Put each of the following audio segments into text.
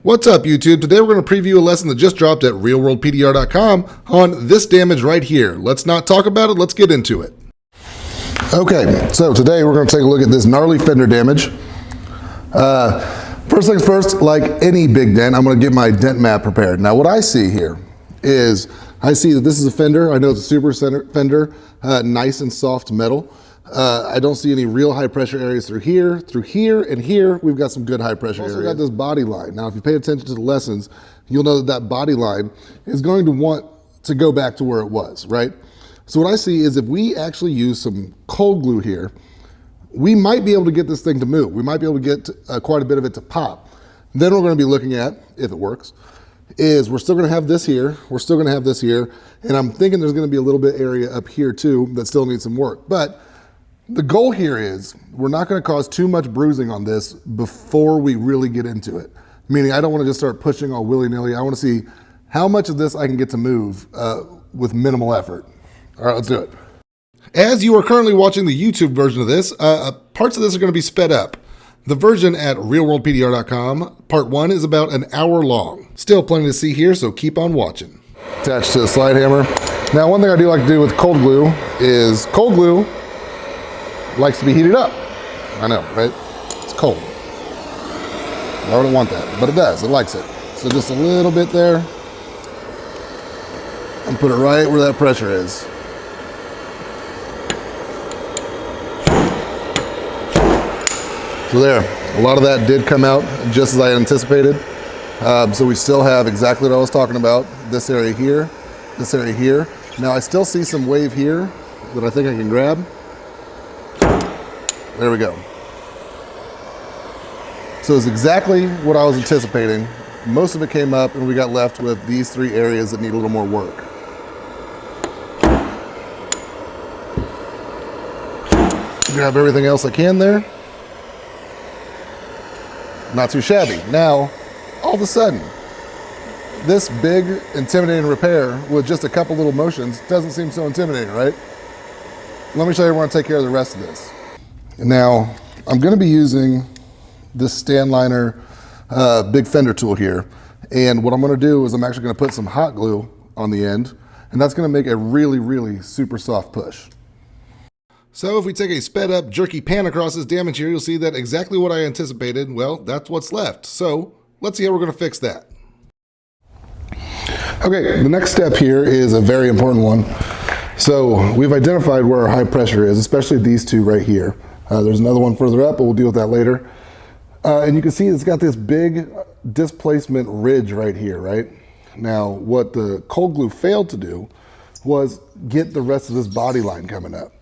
What's up, YouTube? Today we're going to preview a lesson that just dropped at realworldpdr.com on this damage right here. Let's not talk about it, let's get into it. Okay, so today we're going to take a look at this gnarly Fender damage. First things first, like any big dent, I'm going to get my dent map prepared. Now what I see here is, I see that this is a Fender. I know it's a super Fender, nice and soft metal. I don't see any real high pressure areas through here, and here. We've got some good high pressure areas. Also got this body line. Now, if you pay attention to the lessons, you'll know that that body line is going to want to go back to where it was, right? So what I see is if we actually use some cold glue here, we might be able to get this thing to move. We might be able to get quite a bit of it to pop. Then we're going to be looking at, if it works, is we're still going to have this here, we're still going to have this here, and I'm thinking there's going to be a little bit area up here too that still needs some work. But the goal here is we're not going to cause too much bruising on this before we really get into it. Meaning I don't want to just start pushing all willy-nilly. I want to see how much of this I can get to move with minimal effort. All right, let's do it. As you are currently watching the YouTube version of this, parts of this are going to be sped up. The version at realworldpdr.com, part 1 is about an hour long. Still plenty to see here, so keep on watching. Attached to a slide hammer. Now, one thing I do like to do with cold glue is cold glue likes to be heated up. I know, right? It's cold. I wouldn't want that, but it does. It likes it. So just a little bit there. And put it right where that pressure is. So there, a lot of that did come out just as I anticipated. So we still have exactly what I was talking about. This area here, this area here. Now I still see some wave here that I think I can grab. There we go. So it's exactly what I was anticipating. Most of it came up and we got left with these 3 areas that need a little more work. Grab everything else I can there. Not too shabby. Now, all of a sudden, this big, intimidating repair with just a couple little motions doesn't seem so intimidating, right? Let me show you where I want to take care of the rest of this. Now, I'm going to be using this stand liner big Fender tool here. And what I'm going to do is I'm actually going to put some hot glue on the end. And that's going to make a really, really super soft push. So if we take a sped up jerky pan across this damage here, you'll see that exactly what I anticipated. Well, that's what's left. So let's see how we're going to fix that. Okay, the next step here is a very important one. So we've identified where our high pressure is, especially these 2 right here. There's another one further up, but we'll deal with that later. And you can see it's got this big displacement ridge right here, right? Now, what the cold glue failed to do was get the rest of this body line coming up.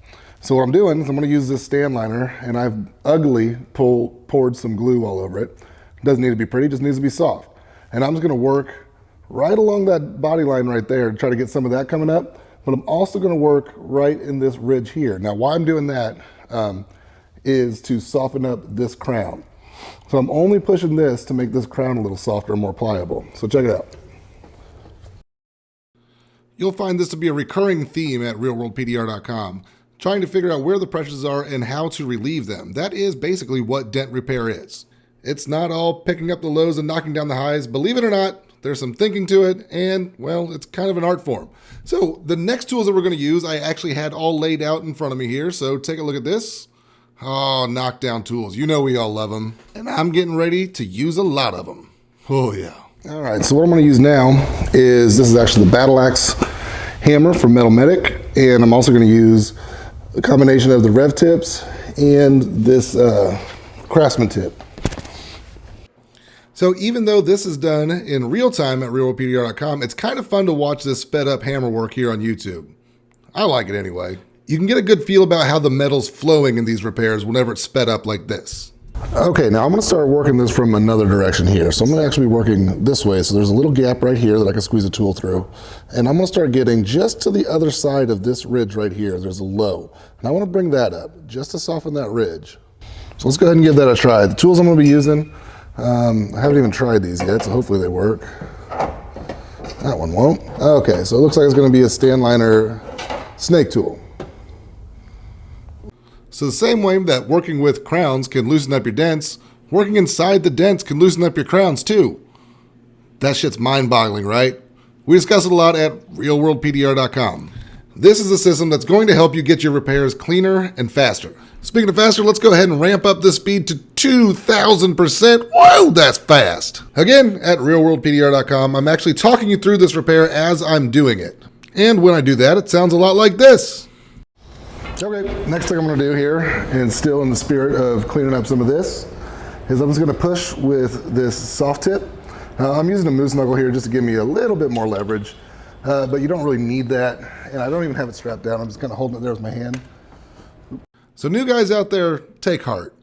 So what I'm doing is I'm going to use this stand liner, and I've ugly poured some glue all over it. It doesn't need to be pretty, it just needs to be soft. And I'm just going to work right along that body line right there to try to get some of that coming up. But I'm also going to work right in this ridge here. Now, why I'm doing that is to soften up this crown. So I'm only pushing this to make this crown a little softer and more pliable. So check it out. You'll find this to be a recurring theme at realworldpdr.com, trying to figure out where the pressures are and how to relieve them. That is basically what dent repair is. It's not all picking up the lows and knocking down the highs. Believe it or not, there's some thinking to it, and, well, it's kind of an art form. So the next tools that we're going to use, I actually had all laid out in front of me here, so take a look at this. Oh, knockdown tools. You know we all love them. And I'm getting ready to use a lot of them. Oh, yeah. All right, so what I'm going to use now is, this is actually the battle axe hammer from Metal Medic, and I'm also going to use a combination of the rev tips and this Craftsman tip. So even though this is done in real time at realworldpdr.com, it's kind of fun to watch this sped up hammer work here on YouTube. I like it anyway. You can get a good feel about how the metal's flowing in these repairs whenever it's sped up like this. Okay, now I'm going to start working this from another direction here. So I'm going to actually be working this way. So there's a little gap right here that I can squeeze a tool through. And I'm going to start getting just to the other side of this ridge right here. There's a low. And I want to bring that up just to soften that ridge. So let's go ahead and give that a try. The tools I'm going to be using, I haven't even tried these yet, so hopefully they work. That one won't. Okay, so it looks like it's going to be a stand liner snake tool. So the same way that working with crowns can loosen up your dents, working inside the dents can loosen up your crowns too. That shit's mind-boggling, right? We discuss it a lot at realworldpdr.com. This is a system that's going to help you get your repairs cleaner and faster. Speaking of faster, let's go ahead and ramp up the speed to 2,000%. Whoa, that's fast. Again, at realworldpdr.com, I'm actually talking you through this repair as I'm doing it. And when I do that, it sounds a lot like this. Okay, next thing I'm gonna do here, and still in the spirit of cleaning up some of this, is I'm just gonna push with this soft tip. I'm using a moose knuckle here just to give me a little bit more leverage, but you don't really need that. And I don't even have it strapped down. I'm just kind of holding it there with my hand. So new guys out there, take heart.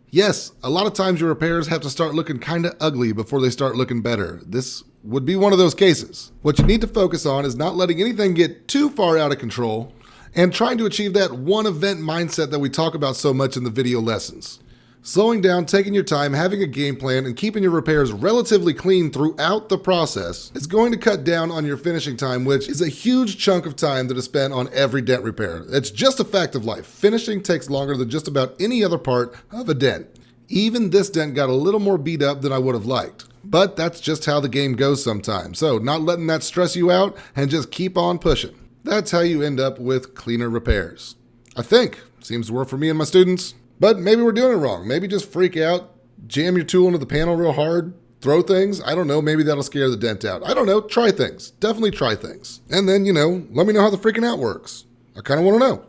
Yes, a lot of times your repairs have to start looking kind of ugly before they start looking better. This would be one of those cases. What you need to focus on is not letting anything get too far out of control and trying to achieve that one event mindset that we talk about so much in the video lessons. Slowing down, taking your time, having a game plan, and keeping your repairs relatively clean throughout the process is going to cut down on your finishing time, which is a huge chunk of time that is spent on every dent repair. It's just a fact of life. Finishing takes longer than just about any other part of a dent. Even this dent got a little more beat up than I would have liked. But that's just how the game goes sometimes. So not letting that stress you out and just keep on pushing. That's how you end up with cleaner repairs. I think. Seems to work for me and my students. But maybe we're doing it wrong. Maybe just freak out, jam your tool into the panel real hard, throw things. I don't know. Maybe that'll scare the dent out. I don't know. Try things. Definitely try things. And then, let me know how the freaking out works. I kind of want to know.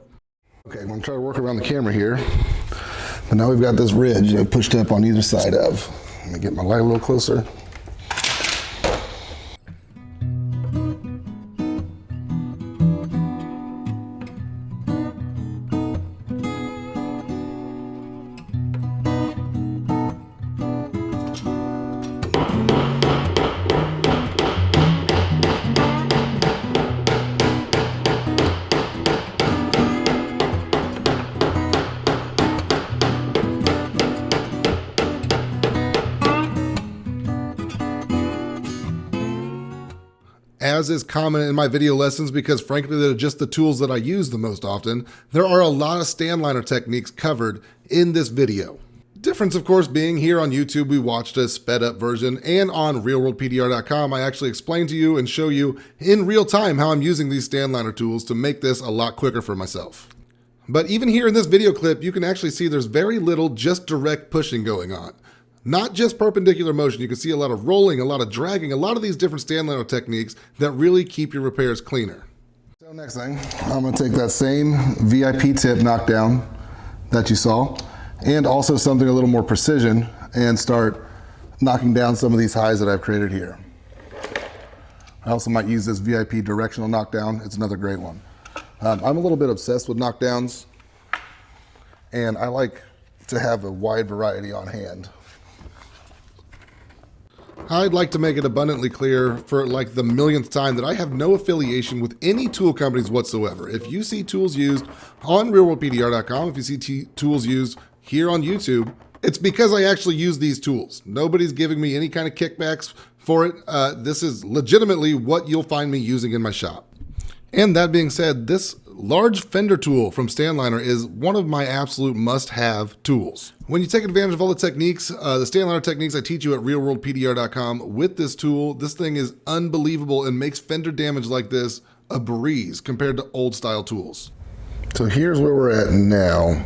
Okay, I'm going to try to work around the camera here. But now we've got this ridge pushed up on either side of. Let me get my light a little closer. As is common in my video lessons, because frankly they're just the tools that I use the most often, there are a lot of stand liner techniques covered in this video. Difference, of course, being here on YouTube, we watched a sped up version, and on realworldpdr.com, I actually explain to you and show you in real time how I'm using these stand liner tools to make this a lot quicker for myself. But even here in this video clip, you can actually see there's very little just direct pushing going on. Not just perpendicular motion, you can see a lot of rolling, a lot of dragging, a lot of these different stand liner techniques that really keep your repairs cleaner. So next thing, I'm gonna take that same VIP tip knockdown that you saw, and also something a little more precision, and start knocking down some of these highs that I've created here. I also might use this VIP directional knockdown. It's another great one. I'm a little bit obsessed with knockdowns, and I like to have a wide variety on hand. I'd like to make it abundantly clear for like the millionth time that I have no affiliation with any tool companies whatsoever. If you see tools used on realworldpdr.com, if you see tools used here on YouTube, it's because I actually use these tools. Nobody's giving me any kind of kickbacks for it. This is legitimately what you'll find me using in my shop. And that being said, this large Fender tool from Stanliner is one of my absolute must-have tools. When you take advantage of all the techniques, the Stanliner techniques I teach you at realworldpdr.com with this tool, this thing is unbelievable and makes Fender damage like this a breeze compared to old style tools. So here's where we're at now.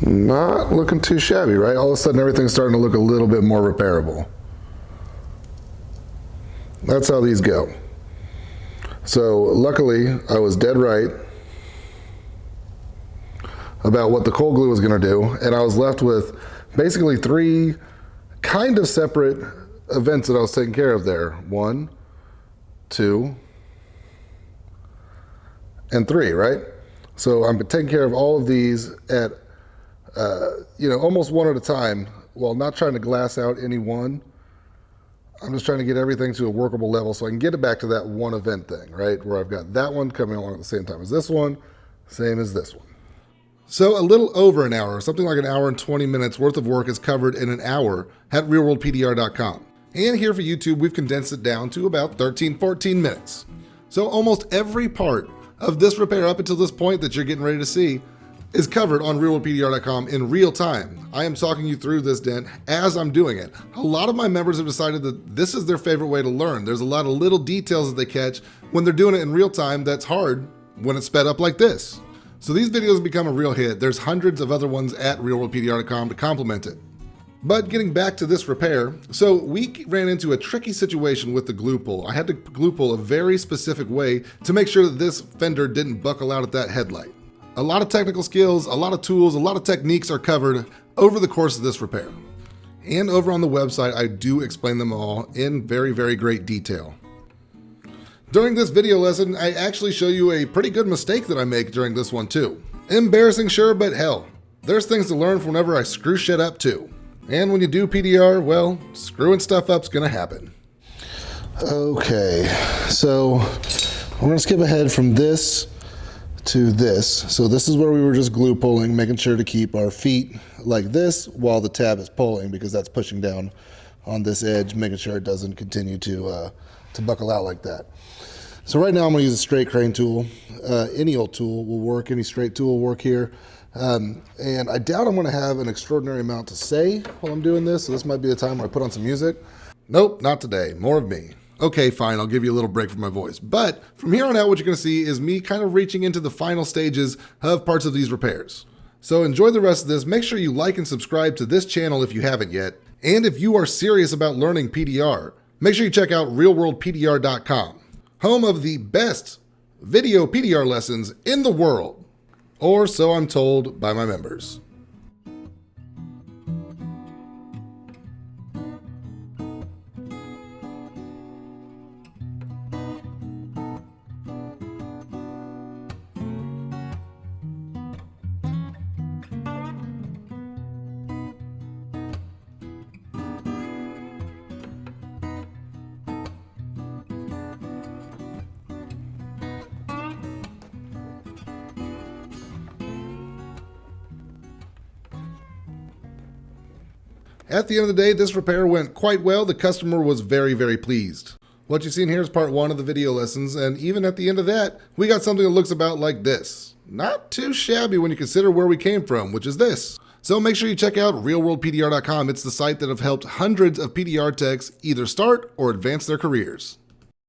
Not looking too shabby, right? All of a sudden everything's starting to look a little bit more repairable. That's how these go. So luckily I was dead right about what the cold glue was going to do, and I was left with basically three kind of separate events that I was taking care of there. 1, 2, and 3, right? So I'm taking care of all of these at almost one at a time, while not trying to glass out any one. I'm just trying to get everything to a workable level so I can get it back to that one event thing, right? Where I've got that one coming along at the same time as this one, same as this one. So a little over an hour, something like an hour and 20 minutes worth of work is covered in an hour at realworldpdr.com. And here for YouTube, we've condensed it down to about 13, 14 minutes. So almost every part of this repair up until this point that you're getting ready to see is covered on realworldpdr.com in real time. I am talking you through this dent as I'm doing it. A lot of my members have decided that this is their favorite way to learn. There's a lot of little details that they catch when they're doing it in real time that's hard when it's sped up like this. So these videos become a real hit. There's hundreds of other ones at realworldpdr.com to complement it. But getting back to this repair, so we ran into a tricky situation with the glue pull. I had to glue pull a very specific way to make sure that this fender didn't buckle out at that headlight. A lot of technical skills, a lot of tools, a lot of techniques are covered over the course of this repair. And over on the website, I do explain them all in very, very great detail. During this video lesson, I actually show you a pretty good mistake that I make during this one too. Embarrassing, sure, but hell, there's things to learn from whenever I screw shit up too. And when you do PDR, well, screwing stuff up's gonna happen. Okay, so we're gonna skip ahead from this to this. So this is where we were just glue pulling, making sure to keep our feet like this while the tab is pulling, because that's pushing down on this edge, making sure it doesn't continue to buckle out like that. So right now I'm gonna use a straight crane tool. Any old tool will work, any straight tool will work here. And I doubt I'm gonna have an extraordinary amount to say while I'm doing this, so this might be the time where I put on some music. Nope, not today, more of me. Okay, fine, I'll give you a little break from my voice. But from here on out, what you're gonna see is me kind of reaching into the final stages of parts of these repairs. So enjoy the rest of this. Make sure you like and subscribe to this channel if you haven't yet. And if you are serious about learning PDR, make sure you check out realworldpdr.com, home of the best video PDR lessons in the world. Or so I'm told by my members. At the end of the day, this repair went quite well. The customer was very, very pleased. What you've seen here is part one of the video lessons, and even at the end of that, we got something that looks about like this. Not too shabby when you consider where we came from, which is this. So make sure you check out realworldpdr.com. It's the site that have helped hundreds of PDR techs either start or advance their careers.